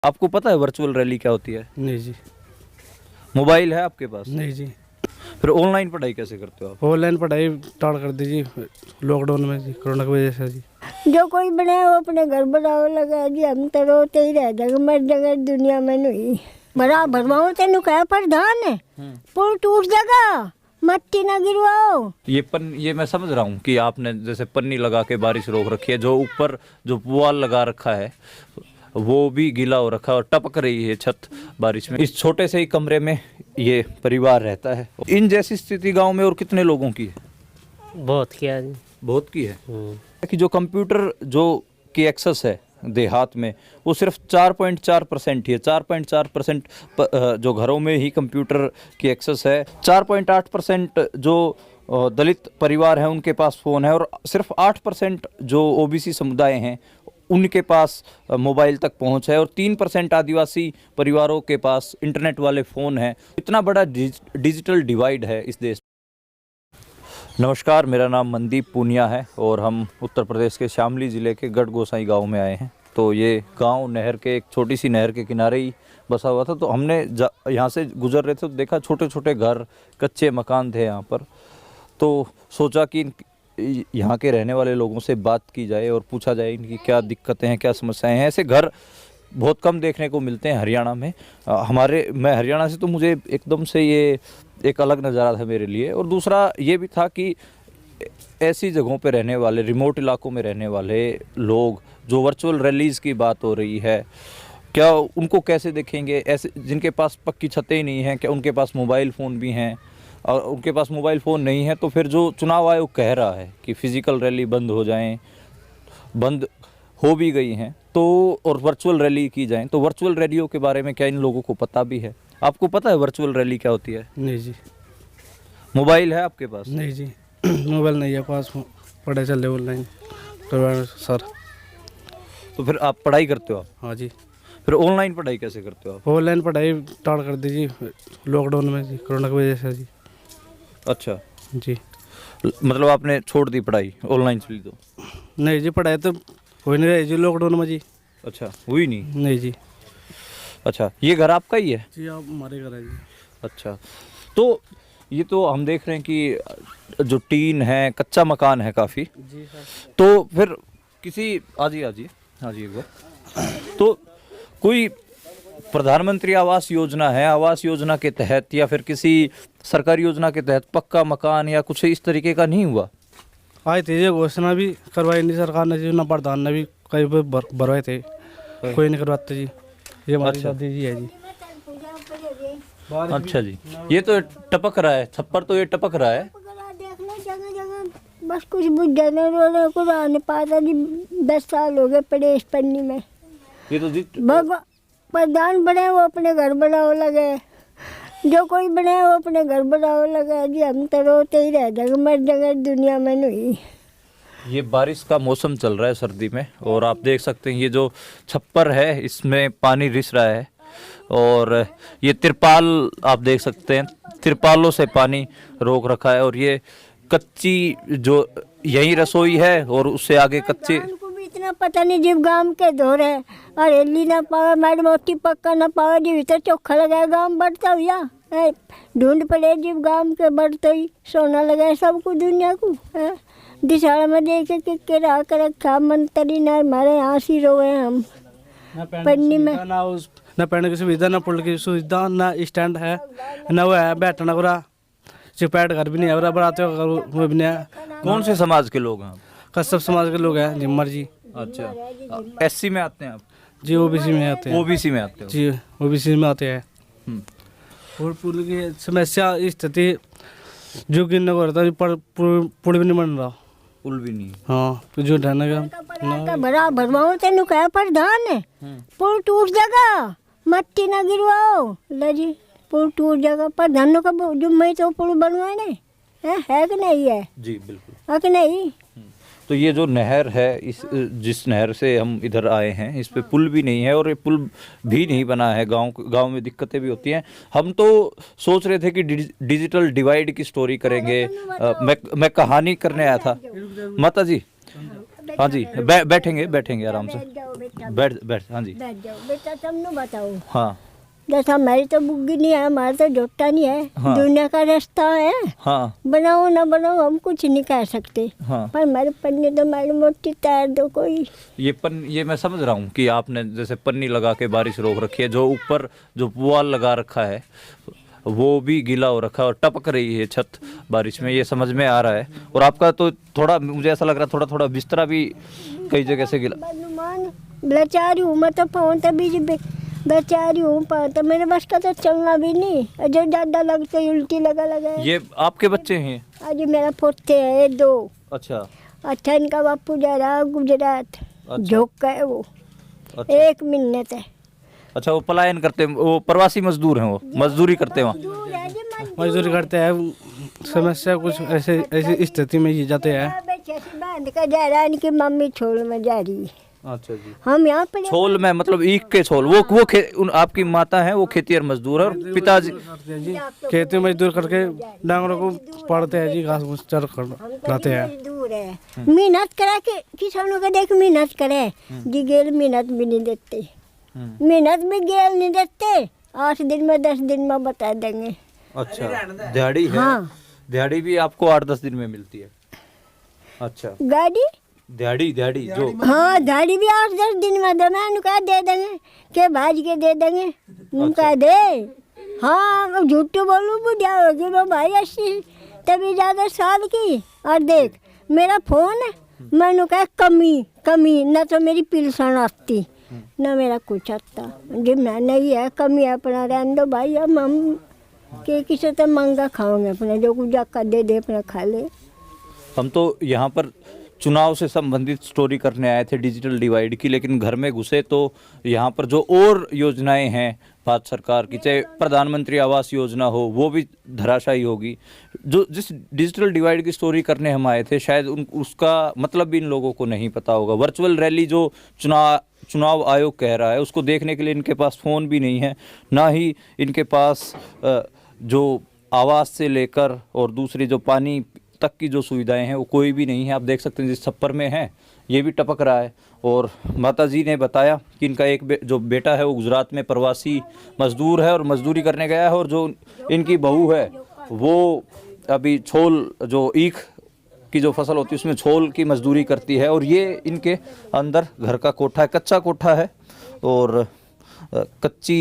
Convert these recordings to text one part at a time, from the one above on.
आपको पता है वर्चुअल रैली क्या होती है? नहीं जी। मोबाइल है आपके पास? नहीं जी। फिर ऑनलाइन पढ़ाई कैसे करते हो आप? ऑनलाइन पढ़ाई स्टार्ट कर दी जी लॉकडाउन में जी, कोरोना की वजह से जी। जो कोई बनाए वो अपने घर बनाओ लगा जी, हम तो रोते ही रह जाएंगे मर जाएंगे दुनिया में नहीं बड़ा भरवाओ तेन कहा प्रधान है पुल टूट जाएगा मट्टी ना गिरवाओ। ये मैं समझ रहा हूँ कि आपने जैसे पन्नी लगा के बारिश रोक रखी है, जो ऊपर जो पुआल लगा रखा है वो भी गीला हो रखा है और टपक रही है छत बारिश में। इस छोटे से ही कमरे में ये परिवार रहता है। इन जैसी स्थिति गांव में और कितने लोगों की है? बहुत किया जी। बहुत की है कि जो कंप्यूटर जो की एक्सेस है देहात में वो सिर्फ 4.4% ही है। 4.4% जो घरों में ही कंप्यूटर की एक्सेस है। 4.8% जो दलित परिवार हैं उनके पास फ़ोन है और सिर्फ 8% जो ओबीसी समुदाय हैं उनके पास मोबाइल तक पहुंच है और 3% आदिवासी परिवारों के पास इंटरनेट वाले फ़ोन हैं। इतना बड़ा डिजिटल डिवाइड है इस देश। नमस्कार, मेरा नाम मनदीप पूनिया है और हम उत्तर प्रदेश के शामली ज़िले के गढ़ गोसाई गांव में आए हैं। तो ये गांव नहर के एक छोटी सी नहर के किनारे ही बसा हुआ था। तो हमने यहाँ से गुजर रहे थे तो देखा छोटे छोटे घर, कच्चे मकान थे यहाँ पर। तो सोचा कि यहाँ के रहने वाले लोगों से बात की जाए और पूछा जाए इनकी क्या दिक्कतें हैं, क्या समस्याएं हैं। ऐसे घर बहुत कम देखने को मिलते हैं हरियाणा में। मैं हरियाणा से, तो मुझे एकदम से ये एक अलग नज़ारा था मेरे लिए। और दूसरा ये भी था कि ऐसी जगहों पे रहने वाले, रिमोट इलाकों में रहने वाले लोग, जो वर्चुअल रैलीज़ की बात हो रही है, क्या उनको कैसे देखेंगे? ऐसे जिनके पास पक्की छतें ही नहीं हैं, क्या उनके पास मोबाइल फ़ोन भी हैं? और उनके पास मोबाइल फ़ोन नहीं है तो फिर जो चुनाव आयोग कह रहा है कि फ़िज़िकल रैली बंद हो जाएं, बंद हो भी गई हैं, तो और वर्चुअल रैली की जाएं, तो वर्चुअल रैलियों के बारे में क्या इन लोगों को पता भी है? आपको पता है वर्चुअल रैली क्या होती है? नहीं जी। मोबाइल है आपके पास? नहीं जी। मोबाइल नहीं है पास, पढ़ाई चल रही ऑनलाइन सर। तो फिर आप पढ़ाई करते हो आप? हाँ जी। फिर ऑनलाइन पढ़ाई कैसे करते हो आप? ऑनलाइन पढ़ाई स्टार्ट कर दी जी लॉकडाउन में जी, कोरोना की वजह से जी। अच्छा जी। मतलब आपने छोड़ दी पढ़ाई, ऑनलाइन चली तो? नहीं जी, पढ़ाई तो हो नहीं रही जी लॉकडाउन में जी। अच्छा, हुई नहीं? नहीं जी। अच्छा, ये घर आपका ही है? जी, आप हमारे घर है जी। अच्छा, तो ये तो हम देख रहे हैं कि जो टीन है, कच्चा मकान है काफ़ी। जी सर। तो फिर किसी हाँ जी एक बार, तो कोई प्रधानमंत्री आवास योजना है, आवास योजना के तहत या फिर किसी सरकारी योजना के तहत पक्का मकान या कुछ इस तरीके का नहीं हुआ? आए थे ये घोषणा भी करवाई नहीं सरकार ने जी, ना प्रधान ने भी कई भरवाए थे, कोई नहीं करवाते जी। ये हमारी दादी जी है जी। अच्छा जी, ये तो टपक रहा है, छप्पर तो ये टपक रहा है। देख लो जगह जगह बस कुछ बुझ जाने रोने को रह नहीं पाता जी। 10 साल हो गए पड़े इस पन्नी में। ये तो जी भगवान प्रधान बने वो अपने घर बनाओ लगे, जो कोई बने वो अपने घर बनाओ लगे जी, हम तो रोते ही रह जाएंगे मर जाएंगे दुनिया में नहीं। ये बारिश का मौसम चल रहा है सर्दी में और आप देख सकते हैं ये जो छप्पर है इसमें पानी रिस रहा है और ये तिरपाल आप देख सकते हैं, तिरपालों से पानी रोक रखा है। और ये कच्ची जो यही रसोई है और उससे आगे कच्चे को भी इतना पता नहीं जीव गांव के दौर है और हेली ना पावे मैडम मोटी पक्का ना पावे जी, भीतर चोखा लगाए गांव बढ़ता हुआ ढूंढ पड़े जीव गांव के बढ़ते ही सोना लगाए सबको दुनिया को दिशाड़ा में देख के रहा कर रखा मंत्री ना हमारे यहाँ सी रोए हम पन्नी में। ना पढ़ने की सुविधा, ना पुल की सुविधा, ना स्टैंड है, ना वो है बैठना को चिपैट घर भी नहीं है, बनाते हो वो भी नहीं है। कौन से समाज के लोग हैं? कश्यप समाज के लोग हैं जिम्मर जी। अच्छा, एससी में आते हैं आप? जी ओबीसी में आते हैं। ओबीसी में आते हो? जी ओबीसी में आते हैं। और पुल की समस्या स्थिति जो गिरने को रहता है पुल भी नहीं बन रहा। पुल भी नहीं? हाँ, तो जो ढहने का बड़ा भरवाओ तेन कहा प्रधान है पुल टूट जाएगा मट्टी ना गिरवाओ लजी, पुल टूट जाएगा प्रधान का जुम्मे तो पुल बनवाने है कि नहीं है? जी बिल्कुल है कि नहीं? तो ये जो नहर है, जिस नहर से हम इधर आए हैं, इस पे पुल भी नहीं है और ये पुल भी नहीं बना है। गांव में दिक्कतें भी होती हैं। हम तो सोच रहे थे कि डिजिटल डिवाइड की स्टोरी करेंगे। मैं कहानी करने आया था। माता जी, हाँ जी बैठेंगे बैठेंगे आराम से बैठ जाओ बेटा, बैठ हाँ जी बैठ जाओ बेटा, तुमने बताओ। हाँ जैसा हमारी तो बुग्गी नहीं है, हमारा तो जोटा नहीं है, हाँ। दुनिया का रास्ता है, हाँ बनाओ ना बनाओ हम कुछ नहीं कह सकते। हाँ पर मेरे पन्ने तो मेरी मोटी तैर दो कोई। ये मैं समझ रहा हूँ कि आपने जैसे पन्नी लगा के बारिश रोक रखी है, जो ऊपर जो पुआल लगा रखा है वो भी गीला हो रखा है और टपक रही है छत बारिश में, ये समझ में आ रहा है। और आपका तो थोड़ा मुझे ऐसा लग रहा है थोड़ा थोड़ा बिस्तरा भी कई जगह से गिला। बनुमान बेचारी हूँ मैं, तो पाँव तो भी बेचारी हूँ, पाँव तो मेरे बस का तो चलना भी नहीं, जो ज़्यादा लगते उल्टी लगा है। ये आपके बच्चे हैं? आज मेरा पोते है 2। अच्छा अच्छा, इनका बापू जा रहा गुजरात, झोंक का है वो। अच्छा 1 महीने से। अच्छा वो पलायन करते हैं, वो प्रवासी मजदूर हैं, वो मजदूरी करते हैं वहाँ। दूर है जी, मजदूरी करते हैं, समस्या कुछ ऐसी स्थिति में ही जाते हैं। बांध का जा रहा है, इनकी मम्मी छोड़ में जा रही है। अच्छा जी। हम यहाँ पे छोल में मतलब ईख के छोल, वो आपकी माता है वो खेतिहर मजदूर है और पिताजी जी खेती मजदूर करके डांगरों को पाड़ते हैं जी, घास फूस चर लाते हैं। दूर है, मेहनत करा के किसानों का देख, मेहनत करे जी, गेल मेहनत भी नहीं देते, मेहनत भी गेल नहीं देते। 8 दिन में 10 दिन में बता देंगे। अच्छा दिहाड़ी है? हाँ। दिहाड़ी भी आपको 8-10 दिन में मिलती है? अच्छा गाड़ी दिहाड़ी जो हाँ, दाढ़ी भी 8-10 दिन में दे, मैं उनका दे देंगे के भाज के दे देंगे, उनका दे। हाँ मैं झूठ बोलूँ बुढ़िया होगी वो भाई, 80 तभी ज़्यादा साल की। और देख मेरा फोन है, मैंने कहा कमी ना तो मेरी पिलसन आती ना मेरा कुछ आता जी, मैं नहीं है कमी है, अपना रहने दो भाई। हम के किसी तो महंगा खाओगे, अपना जो कुछ जाकर दे अपना खा ले। हम तो यहाँ पर चुनाव से संबंधित स्टोरी करने आए थे डिजिटल डिवाइड की, लेकिन घर में घुसे तो यहाँ पर जो और योजनाएं हैं भारत सरकार की, चाहे प्रधानमंत्री आवास योजना हो वो भी धराशायी होगी। जो जिस डिजिटल डिवाइड की स्टोरी करने हम आए थे शायद उसका मतलब भी इन लोगों को नहीं पता होगा। वर्चुअल रैली जो चुनाव आयोग कह रहा है उसको देखने के लिए इनके पास फ़ोन भी नहीं है, ना ही इनके पास जो आवास से लेकर और दूसरी जो पानी तक की जो सुविधाएं हैं वो कोई भी नहीं है। आप देख सकते हैं जिस छप्पर में है ये भी टपक रहा है। और माताजी ने बताया कि इनका एक जो बेटा है वो गुजरात में प्रवासी मजदूर है और मजदूरी करने गया है, और जो इनकी बहू है वो अभी छोल जो ईख की जो फसल होती है उसमें छोल की मजदूरी करती है। और ये इनके अंदर घर का कोठा है, कच्चा कोठा है और कच्ची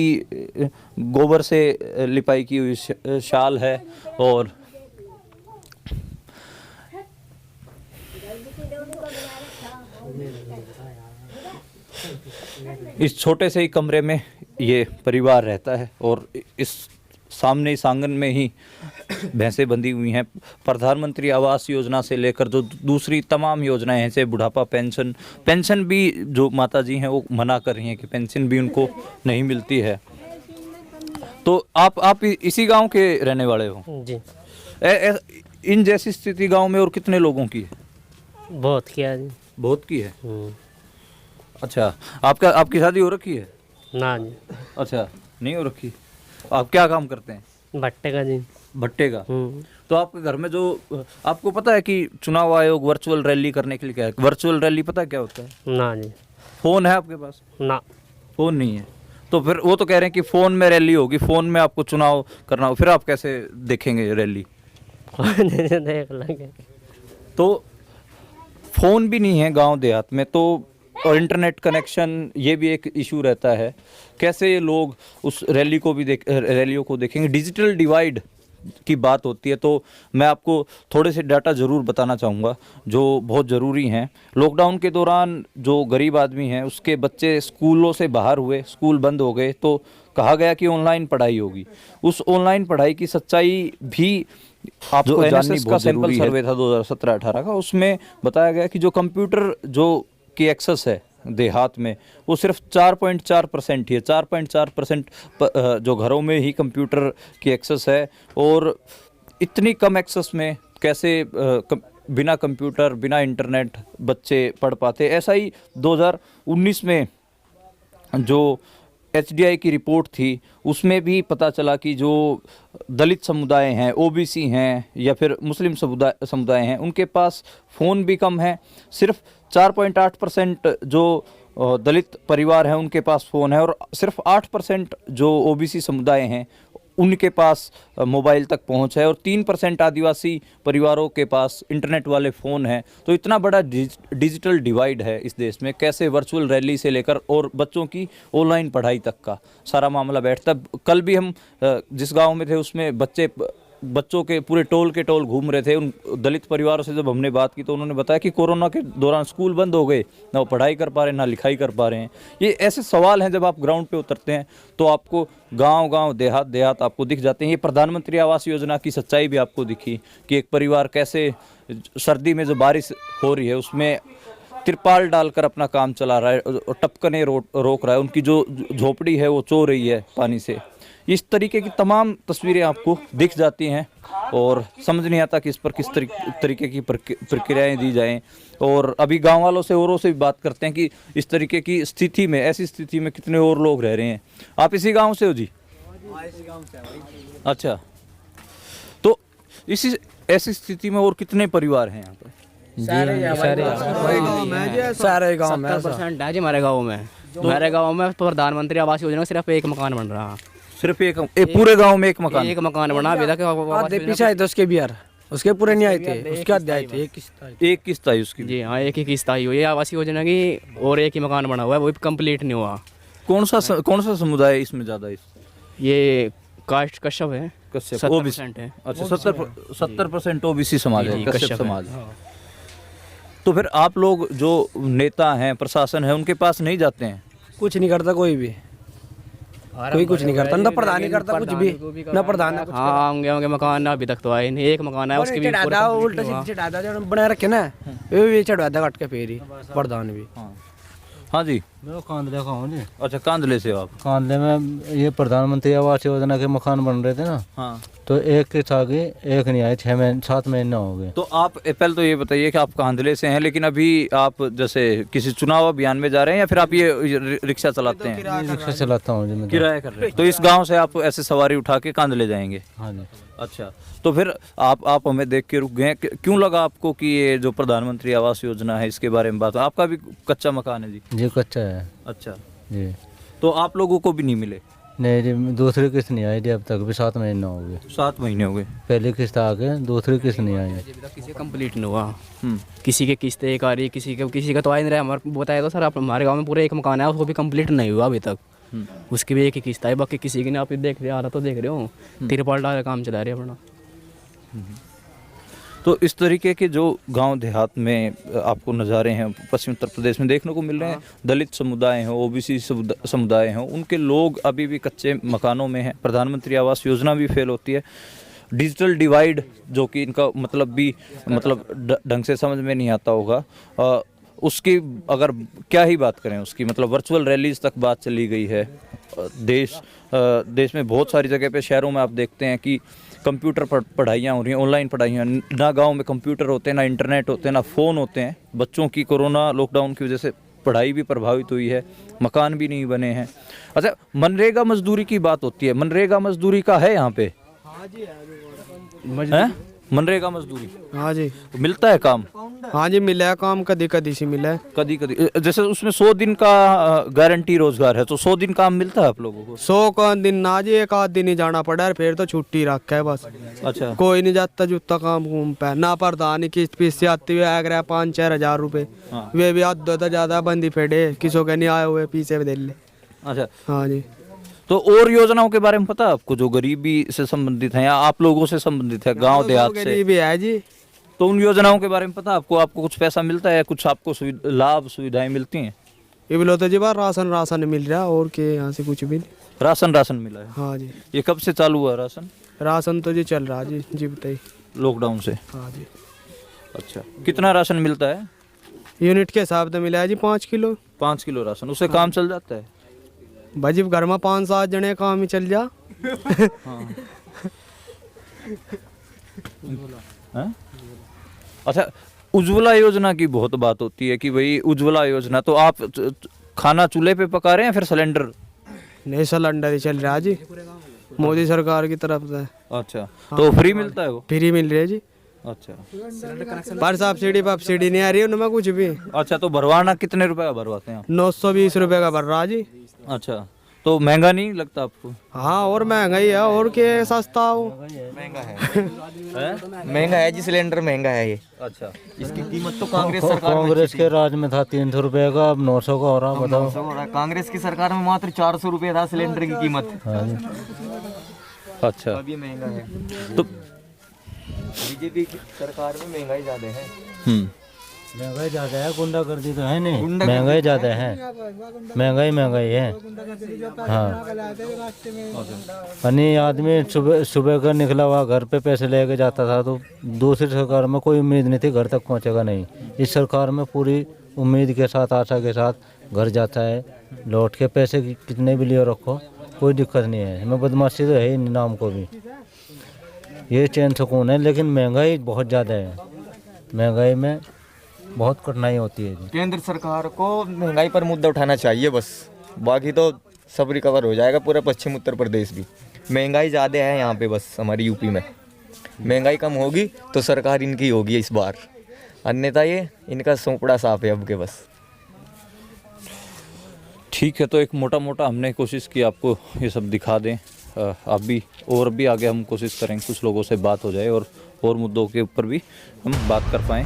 गोबर से लिपाई की हुई शाल है। और इस छोटे से ही कमरे में ये परिवार रहता है और इस सामने इस आंगन में ही भैंसें बंधी हुई हैं। प्रधानमंत्री आवास योजना से लेकर जो दूसरी तमाम योजनाएं हैं, जैसे बुढ़ापा पेंशन भी जो माता जी हैं वो मना कर रही हैं कि पेंशन भी उनको नहीं मिलती है। तो आप इसी गांव के रहने वाले हो? जी इन जैसी स्थिति गांव में और कितने लोगों की है? बहुत किया जी। बहुत की है। अच्छा आपकी शादी हो रखी है? ना जी। अच्छा नहीं हो रखी। आप क्या काम करते हैं? भट्टे का जी। भट्टे का। तो आपके घर में जो आपको पता है कि चुनाव आयोग वर्चुअल रैली करने के लिए क्या है? वर्चुअल रैली पता है क्या होता है? ना जी। फोन है आपके पास? ना फोन नहीं है तो फिर वो तो कह रहे हैं कि फोन में रैली होगी, फोन में आपको चुनाव करना हो, फिर आप कैसे देखेंगे रैली? देख लेंगे। तो फोन भी नहीं है गांव देहात में, तो और इंटरनेट कनेक्शन ये भी एक इशू रहता है। कैसे ये लोग उस रैलियों को देखेंगे? डिजिटल डिवाइड की बात होती है तो मैं आपको थोड़े से डाटा ज़रूर बताना चाहूँगा जो बहुत ज़रूरी हैं। लॉकडाउन के दौरान जो गरीब आदमी हैं उसके बच्चे स्कूलों से बाहर हुए, स्कूल बंद हो गए, तो कहा गया कि ऑनलाइन पढ़ाई होगी। उस ऑनलाइन पढ़ाई की सच्चाई भी आपको जाननी बहुत ज़रूरी है। सर्वे था 2017-18 का, उसमें बताया गया कि जो कंप्यूटर जो की एक्सेस है देहात में वो सिर्फ 4.4% ही है। 4.4% जो घरों में ही कंप्यूटर की एक्सेस है। और इतनी कम एक्सेस में कैसे बिना कंप्यूटर बिना इंटरनेट बच्चे पढ़ पाते? ऐसा ही 2019 में जो HDI की रिपोर्ट थी उसमें भी पता चला कि जो दलित समुदाय हैं, OBC हैं या फिर मुस्लिम समुदाय हैं, उनके पास फ़ोन भी कम है। सिर्फ 4.8% जो दलित परिवार हैं उनके पास फ़ोन है और सिर्फ 8% जो ओबीसी समुदाय हैं उनके पास मोबाइल तक पहुंच है और 3% आदिवासी परिवारों के पास इंटरनेट वाले फ़ोन हैं। तो इतना बड़ा डिजिटल डिवाइड है इस देश में, कैसे वर्चुअल रैली से लेकर और बच्चों की ऑनलाइन पढ़ाई तक का सारा मामला बैठता। कल भी हम जिस गांव में थे उसमें बच्चों के पूरे टोल के टोल घूम रहे थे। उन दलित परिवारों से जब हमने बात की तो उन्होंने बताया कि कोरोना के दौरान स्कूल बंद हो गए, ना वो पढ़ाई कर पा रहे हैं ना लिखाई कर पा रहे हैं। ये ऐसे सवाल हैं, जब आप ग्राउंड पे उतरते हैं तो आपको गांव देहात आपको दिख जाते हैं। ये प्रधानमंत्री आवास योजना की सच्चाई भी आपको दिखी कि एक परिवार कैसे सर्दी में जो बारिश हो रही है उसमें तिरपाल डालकर अपना काम चला रहा है और टपकने रोक रहा है, उनकी जो झोपड़ी है वो चो रही है पानी से। इस तरीके की तमाम तस्वीरें आपको दिख जाती हैं और समझ नहीं आता कि इस पर किस तरीके की प्रक्रियाएं दी जाएं। और अभी गांव वालों से औरों से भी बात करते हैं कि इस तरीके की स्थिति में, ऐसी स्थिति में कितने और लोग रह रहे हैं। आप इसी गांव से हो जी? अच्छा, तो इसी ऐसी स्थिति में और कितने परिवार हैं यहाँ पर? सारे गाँव में 70% है जी हमारे गाँव में। हमारे गाँव में प्रधानमंत्री आवास योजना में सिर्फ एक मकान बन रहा है। सिर्फ एक पूरे गांव में एक मकान बना अभी तक। आधे पीछे आए थे उसके भी यार, उसके पूरे नहीं आए थे, उसके आधे आए थे। एक किस्त आई उसकी? जी हाँ, एक ही किस्त आई हुई है आवास योजना की और एक ही मकान बना हुआ है, वो भी कंप्लीट नहीं हुआ। कौन सा समुदाय है इसमें ज्यादा? ये कास्ट कश्यप है, कश्यप 70% है। अच्छा, 70% ओबीसी समाज है, कश्यप कश्यप समाज। तो फिर आप लोग जो नेता हैं, प्रशासन है, उनके पास नहीं जाते हैं? कुछ नहीं करता कोई भी, कोई कुछ नहीं करता, ना प्रधान नहीं करता कुछ भी, ना प्रधान। हाँ, होंगे मकान अभी तक तो आए नहीं। एक मकान है उसके भी उल्टा सीधा बना रखे ना, वो भी चढ़वा काट के फेरी प्रधान भी। हाँ जी, मैं कांदले का हूँ जी। अच्छा, कांदले से आप? कांदले में ये प्रधानमंत्री आवास योजना के मकान बन रहे थे ना, हाँ। तो एक की था कि एक नहीं आए, 7 महीने हो गए। तो आप पहले तो ये बताइए कि आप कांदले से हैं, लेकिन अभी आप जैसे किसी चुनाव अभियान में जा रहे हैं या फिर आप ये रिक्शा चलाते हैं? रिक्शा चलाता हूँ जी मैं। किराया कर रहे हैं। तो इस गांव से आप ऐसे सवारी उठा के कांदले जाएंगे? हाँ जी। अच्छा, तो फिर आप हमें देख के रुक गए, क्यों लगा आपको कि ये जो प्रधानमंत्री आवास योजना है इसके बारे में बात? आपका भी कच्चा मकान है जी? जी कच्चा है। अच्छा जी। तो आप लोगों को भी नहीं मिले? नहीं जी, दूसरी किस्त नहीं आई जी अब तक भी, 7 महीने हो गए। 7 महीने हो गए। पहली किस्त आ गए, दूसरी किस्त नहीं आई। किसी कंप्लीट नहीं हुआ। किसी के किस्त एक आ रही, किसी का तो आ नहीं रहा। हमारे बताया तो सर, आप हमारे गाँव में पूरे एक मकान है, उसको भी कंप्लीट नहीं हुआ अभी तक। उसकी भी एक ही किस्त आई, बाकी किसी की नहीं। आप देख रहे, आ रहा तो देख रहे हो, तिरपाल डाल काम चला रहे अपना। तो इस तरीके के जो गांव देहात में आपको नज़ारे हैं पश्चिम उत्तर प्रदेश में देखने को मिल रहे हैं। दलित समुदाय हैं, ओबीसी समुदाय हैं, उनके लोग अभी भी कच्चे मकानों में हैं। प्रधानमंत्री आवास योजना भी फेल होती है। डिजिटल डिवाइड जो कि इनका मतलब ढंग से समझ में नहीं आता होगा, उसकी अगर क्या ही बात करें उसकी, मतलब वर्चुअल रैलीज तक बात चली गई है। देश में बहुत सारी जगह पे, शहरों में आप देखते हैं कि कंप्यूटर पर पढ़ाइयाँ हो रही हैं, ऑनलाइन पढ़ाइयाँ। ना गांव में कंप्यूटर होते हैं, ना इंटरनेट होते हैं, ना फ़ोन होते हैं। बच्चों की कोरोना लॉकडाउन की वजह से पढ़ाई भी प्रभावित हुई है, मकान भी नहीं बने हैं। अच्छा, मनरेगा मजदूरी की बात होती है, मनरेगा मजदूरी का है यहाँ पे? हैं? मनरेगा मजदूरी? हाँ जी, मिलता है काम? हाँ जी, मिला है काम, कदी कदी से मिला है। कदी जैसे उसमें 100 दिन का गारंटी रोजगार है, तो 100 दिन काम मिलता है आप लोगों को? 100 का दिन ना जी, एक आध दिन ही जाना पड़ा है, फिर तो छुट्टी रखा है बस। अच्छा, कोई नहीं जाता जुत्ता काम घूम पे ना। प्रधान किस्त पीस से आती हुई आ गया 5-4 हजार रुपए, वे भी आध तो ज्यादा बंदी फेडे, किसों के नहीं आए हुए पीछे दे ले। अच्छा, हाँ जी। तो और योजनाओं के बारे में पता है आपको जो गरीबी से संबंधित है या आप लोगों से संबंधित है, गांव देहात से? गरीबी है जी। तो उन योजनाओं के बारे में पता है आपको? आपको कुछ पैसा मिलता है, कुछ आपको लाभ सुविधाएं मिलती हैं? ये बोलो तो जी बार राशन मिल रहा और के यहाँ से कुछ भी नहीं। राशन मिला है? हाँ जी। ये कब से चालू हुआ राशन तो जी चल रहा जी बताइए। लॉकडाउन से? हाँ जी। अच्छा, कितना राशन मिलता है? यूनिट के हिसाब से मिला है जी 5 किलो। 5 किलो राशन, उससे काम चल जाता है? भाजी घर में 5-7 जने काम ही चल जा। हाँ। अच्छा, उज्ज्वला योजना की बहुत बात होती है कि भाई उज्ज्वला योजना, तो आप खाना चूल्हे पे पका रहे हैं फिर सिलेंडर? नहीं, सिलेंडर ही चल रहा है जी, मोदी सरकार की तरफ से। अच्छा, तो फ्री मिलता है वो? फ्री मिल रही है जी। अच्छा पर सब्सिडी नहीं आ रही है उनमें कुछ भी। अच्छा, तो भरवाना कितने रुपए का भरवाते हैं आप? 920 रुपए का भर रहा जी। अच्छा, तो महंगा नहीं लगता आपको? हाँ और महंगा ही है, और क्या सस्ता हो। महंगा है जी, सिलेंडर महंगा है ये। अच्छा, इसकी कीमत तो कांग्रेस सरकार में कांग्रेस के राज में था 300 रुपए का, अब 900 का हो रहा, बताओ। 900 हो रहा है। कांग्रेस की सरकार में मात्र 400 रुपए था सिलेंडर की कीमत। हाँ जी। अच्छा, अब ये महंगा है। तो बीजेपी की सरकार में महंगाई ज्यादा है। महंगाई ज्यादा है, गुंडागर्दी तो है नहीं, महंगाई ज्यादा है, महंगाई है। हाँ, यानी आदमी सुबह का निकला हुआ घर पे पैसे लेके जाता था, तो दूसरी सरकार में कोई उम्मीद नहीं थी घर तक पहुंचेगा नहीं। इस सरकार में पूरी उम्मीद के साथ, आशा के साथ घर जाता है, लौट के पैसे कितने भी लिए रखो, कोई दिक्कत नहीं है। हमें बदमाशी तो है ही नहीं नाम को भी, ये चैन सुकून है। लेकिन महंगाई बहुत ज़्यादा है, महंगाई में बहुत कठिनाई होती है जी। केंद्र सरकार को महंगाई पर मुद्दा उठाना चाहिए बस, बाकी तो सब रिकवर हो जाएगा। पूरा पश्चिम उत्तर प्रदेश भी महंगाई ज़्यादा है यहाँ पे, बस हमारी यूपी में महंगाई कम होगी तो सरकार इनकी होगी इस बार, अन्यथा ये इनका सोपड़ा साफ है अब के बस। ठीक है, तो एक मोटा मोटा हमने कोशिश की आपको ये सब दिखा दें। आप भी और भी आगे हम कोशिश करेंगे कुछ लोगों से बात हो जाए और मुद्दों के ऊपर भी हम बात कर पाएँ।